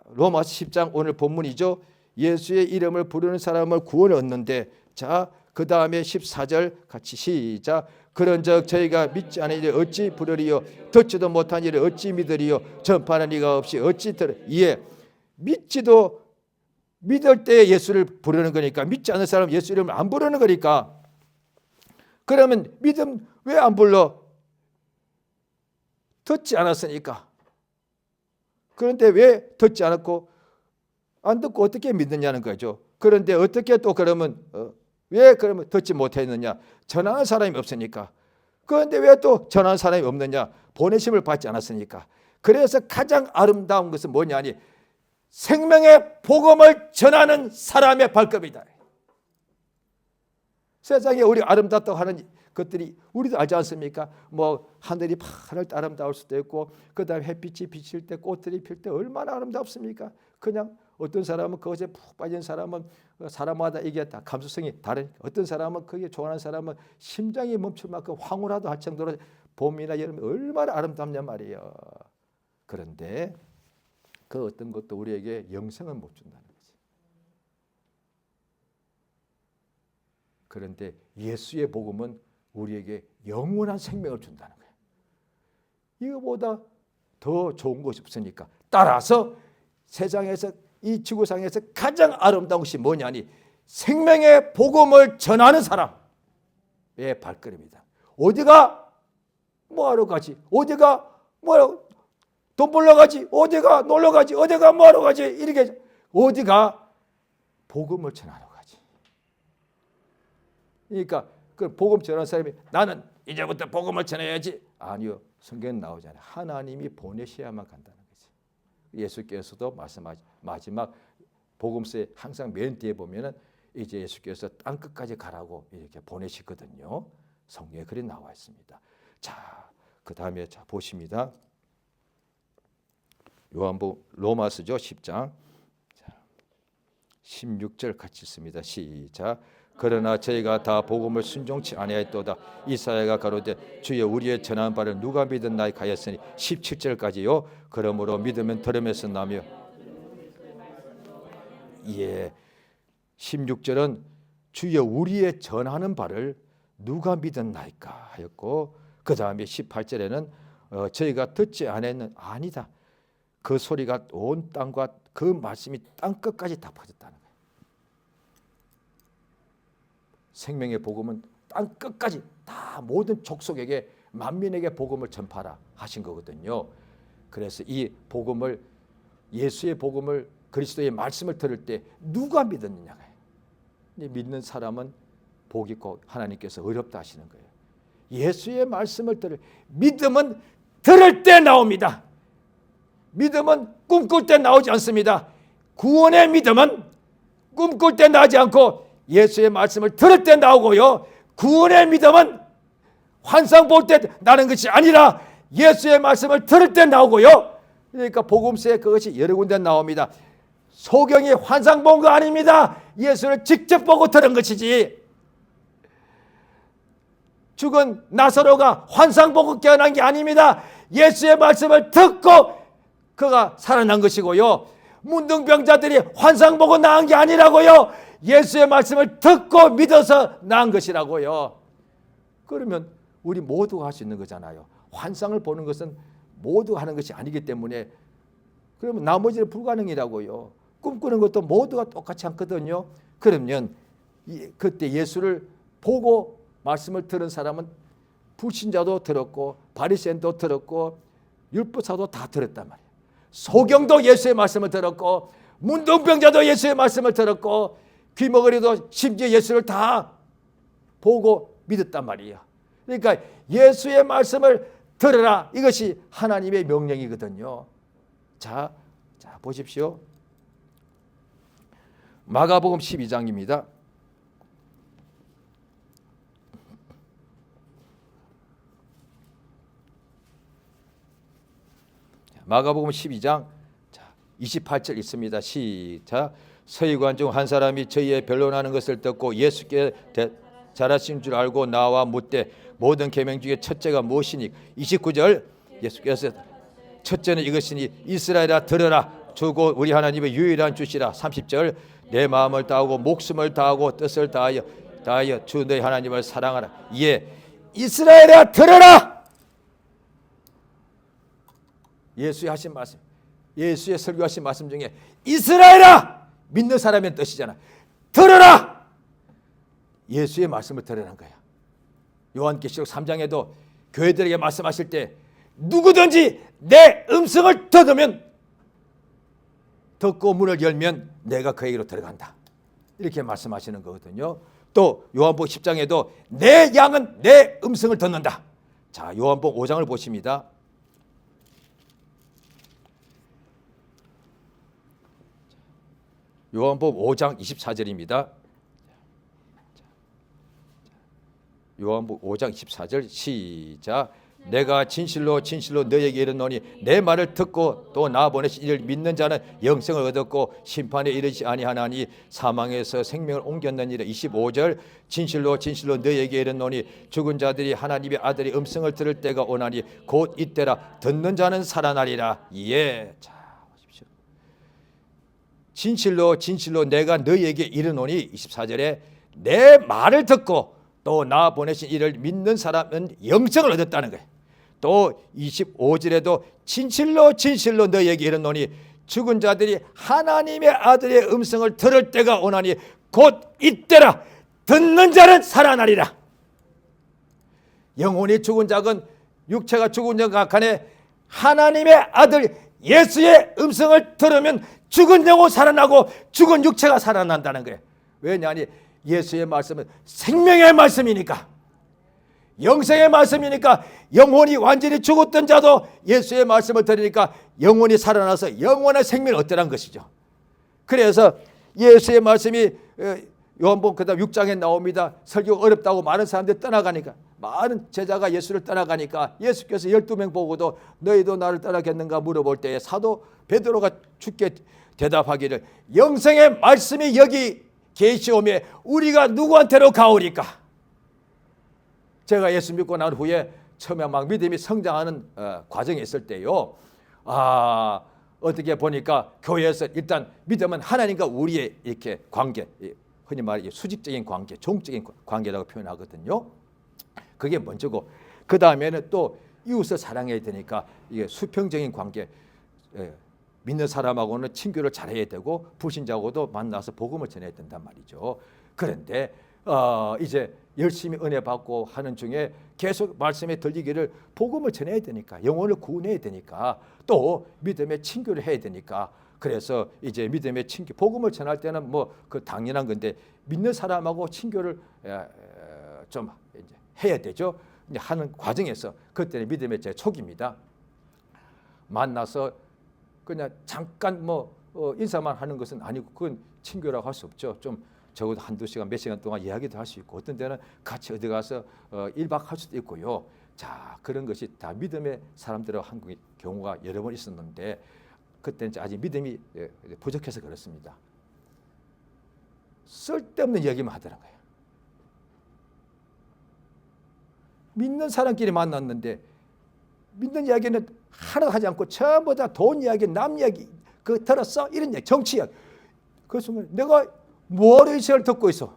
로마서 10장 오늘 본문이죠. 예수의 이름을 부르는 사람을 구원을 얻는데, 자, 그 다음에 14절 같이 시작. 그런즉 저희가 믿지 않은 일을 어찌 부르리요, 듣지도 못한 일을 어찌 믿으리요, 전파하는 이가 없이 어찌 들으. 예, 믿을 때 예수를 부르는 거니까, 믿지 않는 사람은 예수 이름을 안 부르는 거니까. 그러면 믿음 왜 안 불러? 듣지 않았으니까. 그런데 왜 듣지 않았고 안 듣고 어떻게 믿느냐는 거죠. 그런데 어떻게 또 그러면 왜 그러면 듣지 못했느냐? 전하는 사람이 없으니까. 그런데 왜 또 전하는 사람이 없느냐? 보내심을 받지 않았으니까. 그래서 가장 아름다운 것은 뭐냐니, 생명의 복음을 전하는 사람의 발걸음이다. 세상에 우리 아름답다고 하는 것들이 우리도 알지 않습니까? 뭐 하늘이 파랗게 아름다울 수도 있고, 그 다음에 햇빛이 비칠 때, 꽃들이 필 때 얼마나 아름답습니까? 그냥 어떤 사람은 그것에 푹 빠진 사람은 사람마다 이게 다 감수성이 다른, 어떤 사람은 그게 좋아하는 사람은 심장이 멈출 만큼 황홀하도 할 정도로 봄이나 여름 얼마나 아름답냐 말이에요. 그런데 그 어떤 것도 우리에게 영생을 못 준다는 거지. 그런데 예수의 복음은 우리에게 영원한 생명을 준다는 거예요. 이거보다 더 좋은 것이 없으니까. 따라서 세상에서, 이 지구상에서 가장 아름다운 것이 뭐냐니, 생명의 복음을 전하는 사람의 발걸음이다. 어디가 뭐하러 가지? 어디가 뭐하러 돈 벌러 가지? 어디가 놀러 가지? 어디가 뭐하러 가지? 이렇게, 어디가 복음을 전하러 가지? 그러니까 그 복음 전하는 사람이 나는 이제부터 복음을 전해야지. 아니요. 성경에 나오잖아요. 하나님이 보내셔야만 간다는 거지. 예수께서도 말씀하시 마지막 복음서에 항상 맨 뒤에 보면은 이제 예수께서 땅 끝까지 가라고 이렇게 보내시거든요. 성경에 그리 나와 있습니다. 자, 그 다음에 자 보십니다. 요한복음 로마서죠 10장 16절 같이 읽습니다. 시작. 그러나 저희가 다 복음을 순종치 아니하였도다. 이사야가 가로되 주여 우리의 전한 바를 누가 믿었나이까 하였으니 17절까지요. 그러므로 믿으면 들음에서 나며, 예, 16절은 주여 우리의 전하는 바를 누가 믿었나이까 하였고, 그 다음에 18절에는 저희가 듣지 않았는, 아니다. 그 소리가 온 땅과 그 말씀이 땅 끝까지 다 퍼졌다는 거예요. 생명의 복음은 땅 끝까지 다 모든 족속에게, 만민에게 복음을 전파하라 하신 거거든요. 그래서 이 복음을, 예수의 복음을, 그리스도의 말씀을 들을 때 누가 믿었느냐가, 믿는 사람은 복이 꼭 하나님께서 어렵다 하시는 거예요. 예수의 말씀을 믿음은 들을 때 나옵니다. 믿음은 꿈꿀 때 나오지 않습니다. 구원의 믿음은 꿈꿀 때 나지 않고 예수의 말씀을 들을 때 나오고요. 구원의 믿음은 환상 볼 때 나는 것이 아니라 예수의 말씀을 들을 때 나오고요. 그러니까 복음서에 그것이 여러 군데 나옵니다. 소경이 환상 본 거 아닙니다. 예수를 직접 보고 들은 것이지. 죽은 나사로가 환상 보고 깨어난 게 아닙니다. 예수의 말씀을 듣고 그가 살아난 것이고요. 문둥병자들이 환상 보고 나은 게 아니라고요. 예수의 말씀을 듣고 믿어서 나은 것이라고요. 그러면 우리 모두가 할 수 있는 거잖아요. 환상을 보는 것은 모두가 하는 것이 아니기 때문에 그러면 나머지는 불가능이라고요. 꿈꾸는 것도 모두가 똑같이 않거든요. 그러면 그때 예수를 보고 말씀을 들은 사람은 불신자도 들었고 바리새인도 들었고 율법사도 다 들었단 말이에요. 소경도 예수의 말씀을 들었고 문둥병자도 예수의 말씀을 들었고 귀머거리도 심지어 예수를 다 보고 믿었단 말이에요. 그러니까 예수의 말씀을 들으라. 이것이 하나님의 명령이거든요. 자 보십시오. 마가복음 12장입니다. 마가복음 12장 28절 있습니다. 시작. 서기관 중 한 사람이 저희의 변론하는 것을 듣고 예수께 잘하신 줄 알고 나와 묻되 모든 계명 중에 첫째가 무엇이니? 29절 예수께서 첫째는 이것이니 이스라엘아 들으라. 주고 우리 하나님의 유일한 주시라. 30절 내 마음을 다하고 목숨을 다하고 뜻을 다하여 주 너희 하나님을 사랑하라. 예, 이스라엘아 들으라. 예수의 하신 말씀, 예수의 설교하신 말씀 중에 이스라엘아 믿는 사람의 뜻이잖아. 들으라. 예수의 말씀을 들으라는 거야. 요한계시록 3장에도 교회들에게 말씀하실 때 누구든지 내 음성을 듣으면 듣고 문을 열면 내가 그에게로 들어간다. 이렇게 말씀하시는 거거든요. 또 요한복음 10장에도 내 양은 내 음성을 듣는다. 자, 요한복음 5장을 보십니다. 요한복음 5장 24절입니다. 요한복음 5장 24절 시작. 내가 진실로 진실로 너에게 이르노니 내 말을 듣고 또 나 보내신 이를 믿는 자는 영생을 얻었고 심판에 이르지 아니하나니 사망에서 생명을 옮겼느니라. 25절 진실로 진실로 너에게 이르노니 죽은 자들이 하나님의 아들의 음성을 들을 때가 오나니 곧 이때라. 듣는 자는 살아나리라. 예. 자, 보십시오. 진실로 진실로 내가 너에게 이르노니 24절에 내 말을 듣고 또 나 보내신 이를 믿는 사람은 영생을 얻었다는 거예요. 또 25절에도 진실로 진실로 너에게 이르노니 죽은 자들이 하나님의 아들의 음성을 들을 때가 오나니 곧 이때라. 듣는 자는 살아나리라. 영혼이 죽은 자건 육체가 죽은 자가 간에 하나님의 아들 예수의 음성을 들으면 죽은 영혼 살아나고 죽은 육체가 살아난다는 거예요. 왜냐하니 예수의 말씀은 생명의 말씀이니까, 영생의 말씀이니까. 영혼이 완전히 죽었던 자도 예수의 말씀을 들으니까 영혼이 살아나서 영원한 생명을 얻더란 것이죠. 그래서 예수의 말씀이 요한복음 그다음 6장에 나옵니다. 설교가 어렵다고 많은 사람들이 떠나가니까, 많은 제자가 예수를 떠나가니까 예수께서 12명 보고도 너희도 나를 떠나겠는가 물어볼 때에 사도 베드로가 주께 대답하기를 영생의 말씀이 여기 계시오매 우리가 누구한테로 가오리까? 제가 예수 믿고 난 후에 처음에 막 믿음이 성장하는 과정에 있을 때요. 어떻게 보니까 교회에서 일단 믿음은 하나님과 우리의 이렇게 관계, 흔히 말해 수직적인 관계, 종적인 관계라고 표현하거든요. 그게 먼저고, 그 다음에는 또 이웃을 사랑해야 되니까 이게 수평적인 관계, 믿는 사람하고는 친교를 잘해야 되고 불신자하고도 만나서 복음을 전해야 된단 말이죠. 그런데 이제 열심히 은혜 받고 하는 중에 계속 말씀에 들리기를 복음을 전해야 되니까, 영혼을 구원해야 되니까, 또 믿음의 친교를 해야 되니까 그래서 이제 믿음의 친교, 복음을 전할 때는 뭐 그 당연한 건데 믿는 사람하고 친교를 좀 이제 해야 되죠. 이제 하는 과정에서 그때는 믿음의 제 초기입니다. 만나서 그냥 잠깐 뭐 인사만 하는 것은 아니고 그건 친교라고 할 수 없죠. 좀 적어도 한두 시간, 몇 시간 동안 이야기도 할 수 있고 어떤 때는 같이 어디 가서 1박 할 수도 있고요. 자, 그런 것이 다 믿음의 사람들하고 한 경우가 여러 번 있었는데 그때는 아직 믿음이 부족해서 그렇습니다. 쓸데없는 이야기만 하더라고요. 믿는 사람끼리 만났는데 믿는 이야기는 하나도 하지 않고 전부 다 돈 이야기, 남 이야기, 그 들었어? 이런 이야기, 정치 이야기. 그 순간 내가 뭐를 이 시간을 듣고 있어?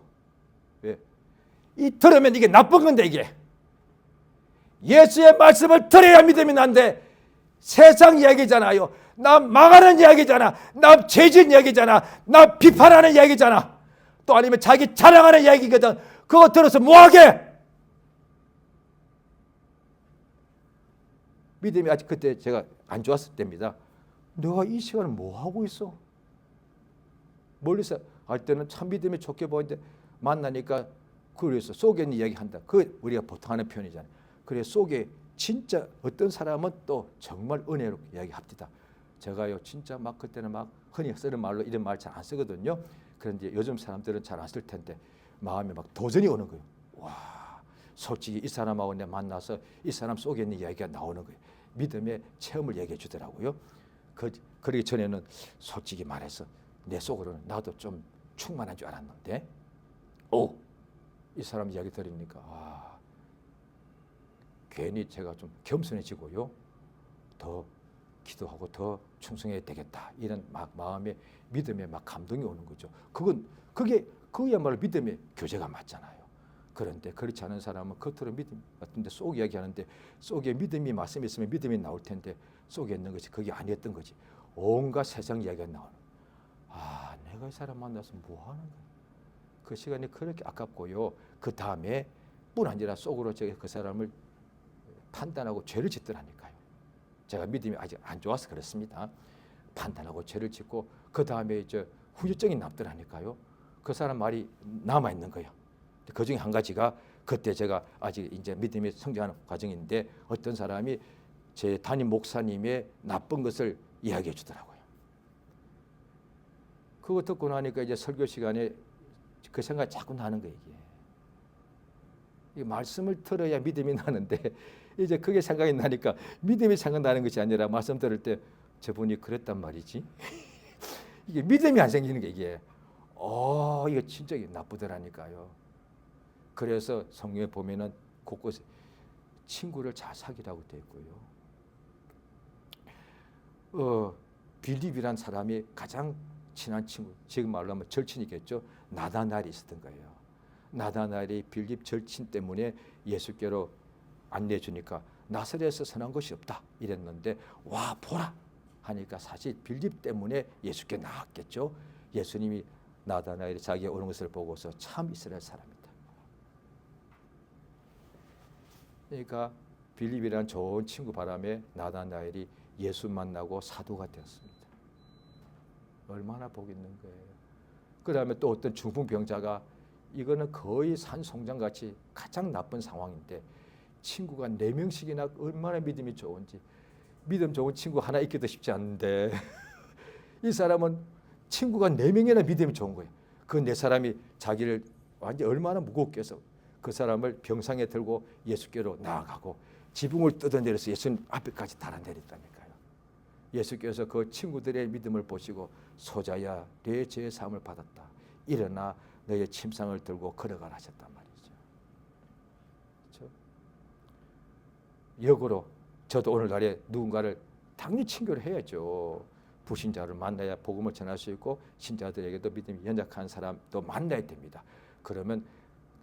왜? 이 들으면 이게 나쁜 건데 이게. 예수의 말씀을 들어야 믿음이 난데 세상 이야기잖아요. 나 망하는 이야기잖아. 나 죄진 이야기잖아. 나 비판하는 이야기잖아. 또 아니면 자기 자랑하는 이야기거든. 그거 들어서 뭐하게? 믿음이 아직 그때 제가 안 좋았을 때입니다. 내가 이 시간에 뭐 하고 있어? 멀리서 할 때는 참 믿음이 좋게 보이는데 만나니까 그래서 속에 있는 이야기 한다. 그 우리가 보통 하는 표현이잖아요. 그래 속에 진짜 어떤 사람은 또 정말 은혜롭게 이야기합니다. 제가요 진짜 막 그때는 막 흔히 쓰는 말로 이런 말 잘 안 쓰거든요. 그런데 요즘 사람들은 잘 안 쓸 텐데 마음에 막 도전이 오는 거예요. 와, 솔직히 이 사람하고 내가 만나서 이 사람 속에 있는 이야기가 나오는 거예요. 믿음의 체험을 얘기해 주더라고요. 그러기 전에는 솔직히 말해서 내 속으로는 나도 좀 충만한 줄 알았는데 이 사람 이야기 들으니까 괜히 제가 좀 겸손해지고요. 더 기도하고 더 충성해야 되겠다. 이런 막 마음에 믿음에 막 감동이 오는 거죠. 그게야말로 믿음의 교제가 맞잖아요. 그런데 그렇지 않은 사람은 겉으로 믿음 같은데 속 이야기하는데 속에 믿음이 말씀이 있으면 믿음이 나올 텐데 속에 있는 것이 그게 아니었던 거지. 온갖 세상 이야기가 나오는. 내가 이 사람 만나서 뭐 하는 거야? 그 시간이 그렇게 아깝고요. 그 다음에 뿐 아니라 속으로 제가 그 사람을 판단하고 죄를 짓더라니까요. 제가 믿음이 아직 안 좋아서 그렇습니다. 판단하고 죄를 짓고 그 다음에 이제 후유증이 남더라니까요. 그 사람 말이 남아 있는 거예요. 그 중에 한 가지가 그때 제가 아직 이제 믿음이 성장하는 과정인데 어떤 사람이 제 담임 목사님의 나쁜 것을 이야기해 주더라고요. 그거 듣고 나니까 이제 설교 시간에 그 생각이 자꾸 나는 거예요. 이게 말씀을 들어야 믿음이 나는데 이제 그게 생각이 나니까 믿음이 생각나는 것이 아니라 말씀 들을 때 저분이 그랬단 말이지. 이게 믿음이 안 생기는 게 이게. 이거 진짜 나쁘더라니까요. 그래서 성경에 보면은 곳곳에 친구를 잘 사귀라고 되어 있고요. 빌립이란 사람이 가장 친한 친구, 지금 말로 하면 절친이겠죠. 나다나엘이 있었던 거예요. 나다나엘이 빌립 절친 때문에 예수께로 안내해 주니까 나사렛에서 선한 것이 없다 이랬는데 와 보라 하니까 사실 빌립 때문에 예수께 나왔겠죠. 예수님이 나다나엘이 자기가 오는 것을 보고서 참 이스라엘 사람이다. 그러니까 빌립이라는 좋은 친구 바람에 나다나엘이 예수 만나고 사도가 되었습니다. 얼마나 복 있는 거예요. 그 다음에 또 어떤 중풍병자가 이거는 거의 산송장같이 가장 나쁜 상황인데 친구가 4명씩이나 얼마나 믿음이 좋은지 믿음 좋은 친구 하나 있기도 쉽지 않은데 이 사람은 친구가 4명이나 믿음이 좋은 거예요. 그 4사람이 자기를 완전 얼마나 무겁게 해서 그 사람을 병상에 들고 예수께로 나아가고 지붕을 뜯어내려서 예수님 앞에까지 달아내렸다니까요. 예수께서 그 친구들의 믿음을 보시고 소자야 내 죄의 사함을 받았다. 일어나 너의 침상을 들고 걸어가라 하셨단 말이죠. 그렇죠? 역으로 저도 오늘날에 누군가를 당연히 친교를 해야죠. 불신자를 만나야 복음을 전할 수 있고 신자들에게도 믿음이 연약한 사람도 만나야 됩니다. 그러면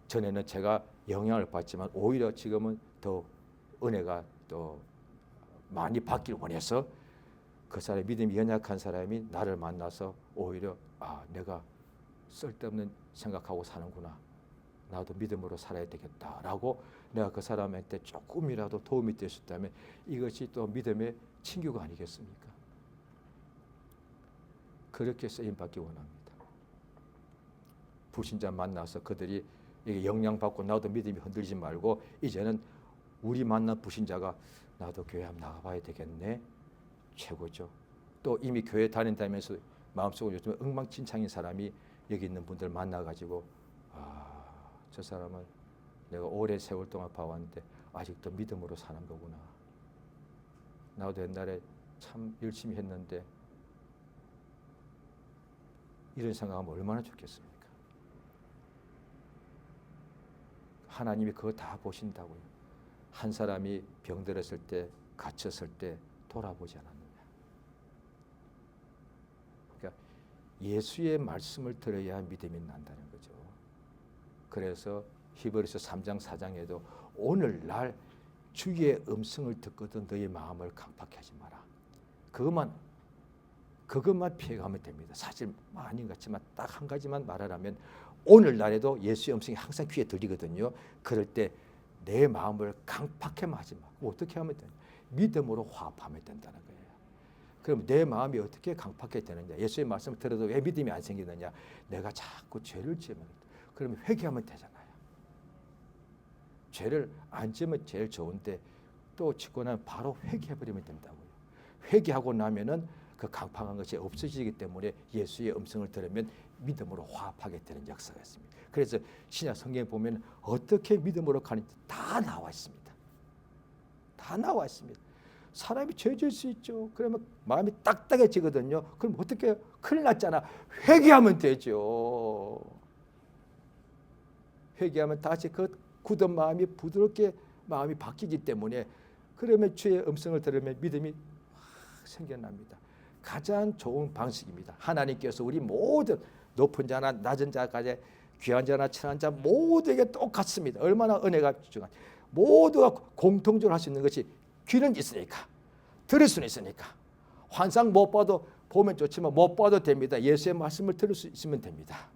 전에는 제가 영향을 받지만 오히려 지금은 더 은혜가 또 많이 받길 원해서 그 사람의 믿음이 연약한 사람이 나를 만나서 오히려 내가 쓸데없는 생각하고 사는구나. 나도 믿음으로 살아야 되겠다라고 내가 그 사람한테 조금이라도 도움이 될 수 있다면 이것이 또 믿음의 친교가 아니겠습니까? 그렇게 쓰임받기 원합니다. 불신자 만나서 그들이 영향받고 나도 믿음이 흔들리지 말고 이제는 우리 만난 불신자가 나도 교회 한번 나가봐야 되겠네. 최고죠. 또 이미 교회 다닌다면서 마음속으로 요즘 엉망진창인 사람이 여기 있는 분들 만나가지고 저 사람은 내가 오래 세월 동안 봐왔는데 아직도 믿음으로 사는 거구나. 나도 옛날에 참 열심히 했는데 이런 생각하면 얼마나 좋겠습니까? 하나님이 그거 다 보신다고요. 한 사람이 병들었을 때, 갇혔을 때 돌아보지 않았느냐. 그러니까 예수의 말씀을 들어야 믿음이 난다는 거죠. 그래서 히브리서 3장 4장에도 오늘날 주의 음성을 듣거든 너의 마음을 강팍하게 하지 마라. 그것만 피해가면 됩니다. 사실 아닌 것 같지만 딱 한 가지만 말하라면 오늘날에도 예수의 음성이 항상 귀에 들리거든요. 그럴 때 내 마음을 강팍하게 하지 말고 어떻게 하면 되냐? 믿음으로 화합하면 된다는 거예요. 그럼 내 마음이 어떻게 강팍하게 되느냐? 예수의 말씀을 들어도 왜 믿음이 안 생기느냐? 내가 자꾸 죄를 지으면 그러면 회개하면 되잖아요. 죄를 안 지으면 제일 좋은데 또 짓고 나면 바로 회개해버리면 된다고요. 회개하고 나면은 그 강팍한 것이 없어지기 때문에 예수의 음성을 들으면 믿음으로 화합하게 되는 역사가 있습니다. 그래서 신약 성경에 보면 어떻게 믿음으로 가는지 다 나와 있습니다. 다 나와 있습니다. 사람이 죄 지을 수 있죠. 그러면 마음이 딱딱해지거든요. 그럼 어떻게 해요? 큰일 났잖아. 회개하면 되죠. 회개하면 다시 그 굳은 마음이 부드럽게 마음이 바뀌기 때문에 그러면 주의 음성을 들으면 믿음이 확 생겨납니다. 가장 좋은 방식입니다. 하나님께서 우리 모든 높은 자나 낮은 자까지 귀한 자나 천한 자 모두에게 똑같습니다. 얼마나 은혜가 중요한 모두가 공통적으로 할 수 있는 것이 귀는 있으니까 들을 수는 있으니까 환상 못 봐도 보면 좋지만 못 봐도 됩니다. 예수의 말씀을 들을 수 있으면 됩니다.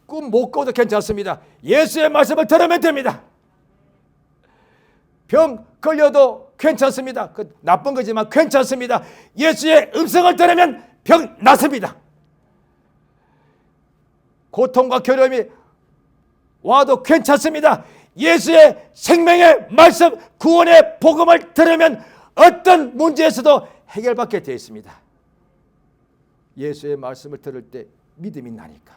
꿈 못 꿔도 괜찮습니다. 예수의 말씀을 들으면 됩니다. 병 걸려도 괜찮습니다. 그 나쁜 거지만 괜찮습니다. 예수의 음성을 들으면 병 낫습니다. 고통과 괴로움이 와도 괜찮습니다. 예수의 생명의 말씀, 구원의 복음을 들으면 어떤 문제에서도 해결받게 되어 있습니다. 예수의 말씀을 들을 때 믿음이 나니까.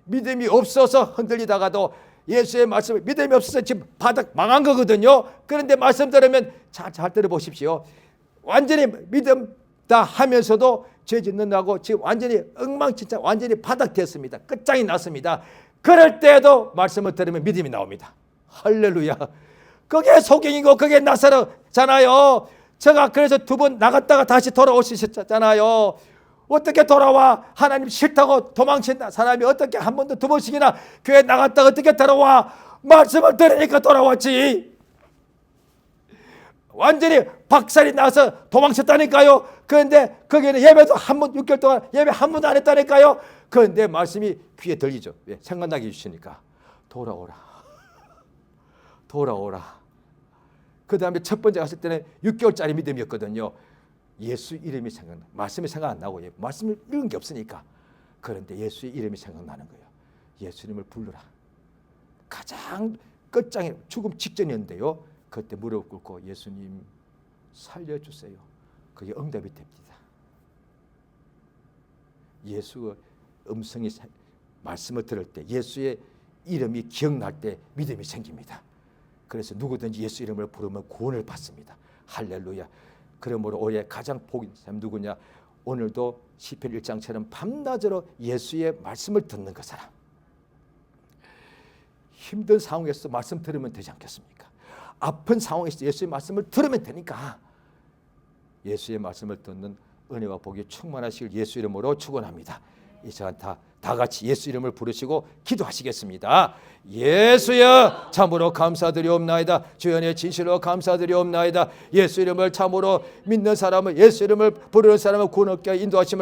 믿음이 없어서 흔들리다가도 예수의 말씀을 믿음이 없어서 지금 바닥 망한 거거든요. 그런데 말씀 들으면 잘 들어보십시오. 완전히 믿음다 하면서도 죄 짓는다고 지금 완전히 엉망진창 완전히 바닥 됐습니다. 끝장이 났습니다. 그럴 때에도 말씀을 들으면 믿음이 나옵니다. 할렐루야. 그게 소경이고 그게 나사로잖아요. 제가 그래서 2번 나갔다가 다시 돌아오셨잖아요. 어떻게 돌아와? 하나님 싫다고 도망친다 사람이 어떻게 한 번도 2번씩이나 교회 나갔다가 어떻게 돌아와? 말씀을 들으니까 돌아왔지. 완전히 박살이 나서 도망쳤다니까요. 그런데 거기는 예배도 6개월 동안 예배 한 번도 안 했다니까요. 그런데 말씀이 귀에 들리죠. 생각나게 해주시니까 돌아오라. 돌아오라. 그 다음에 첫 번째 갔을 때는 6개월짜리 믿음이었거든요. 예수 이름이 생각나. 말씀이 생각 안 나고 말씀을 읽은 게 없으니까. 그런데 예수의 이름이 생각나는 거예요. 예수님을 부르라. 가장 끝장에 죽음 직전이었는데요. 그때 무릎 꿇고 예수님 살려주세요. 그게 응답이 됩니다. 예수의 음성이 말씀을 들을 때 보이스의 이름이 기억날 때 믿음이 생깁니다. 그래서 누구든지 예수 이름을 부르면 구원을 받습니다. 할렐루야. 그러므로 올해 가장 복 있는 사람 누구냐? 오늘도 시편 1장처럼 밤낮으로 예수의 말씀을 듣는 그 사람. 힘든 상황에서 말씀 들으면 되지 않겠습니까? 아픈 상황에서 예수의 말씀을 들으면 되니까 예수의 말씀을 듣는 은혜와 복이 충만하시길 예수 이름으로 축원합니다. 이 시간 다 같이 예수 이름을 부르시고 기도하시겠습니다. 예수여 참으로 감사드리옵나이다. 주연의 진실로 감사드리옵나이다. 예수 이름을 참으로 믿는 사람을 예수 이름을 부르는 사람을 구원 얻게 인도하심을